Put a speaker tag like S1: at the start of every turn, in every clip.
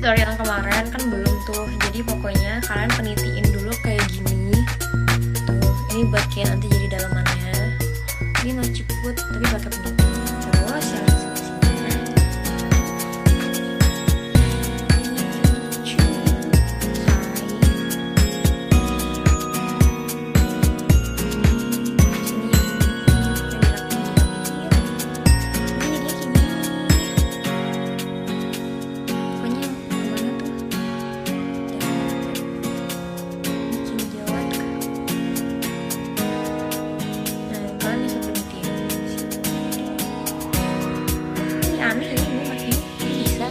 S1: tutorial kemarin kan belum tuh, jadi pokoknya kalian penitiin dulu kayak gini tuh. Ini buat kayak nanti jadi dalamannya. Ini no ciput tapi pakai peniti. Terus yang aneh ini masih bisa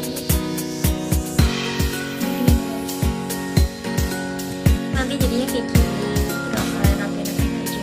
S1: nanti jadinya kayak gini. Udah kalian rapiin aja.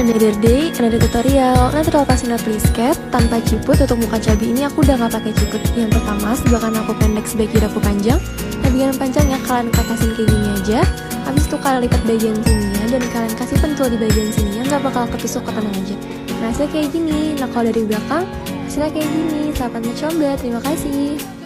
S2: Another day, another tutorial. Nanti kalau kasih plisket tanpa ciput untuk muka cabi ini aku udah gak pakai ciput. Yang pertama, sebelah aku pendek sebagai aku panjang. Nah, bagian panjangnya kalian katasin kayak gini aja. Habis itu kalian lipat bagian sininya dan kalian kasih pentul di bagian sininya, nggak bakal ketusuk, tenang aja. Nah, hasilnya kayak gini. Nah, kalau dari belakang hasilnya kayak gini. Selamat mencoba. Terima kasih.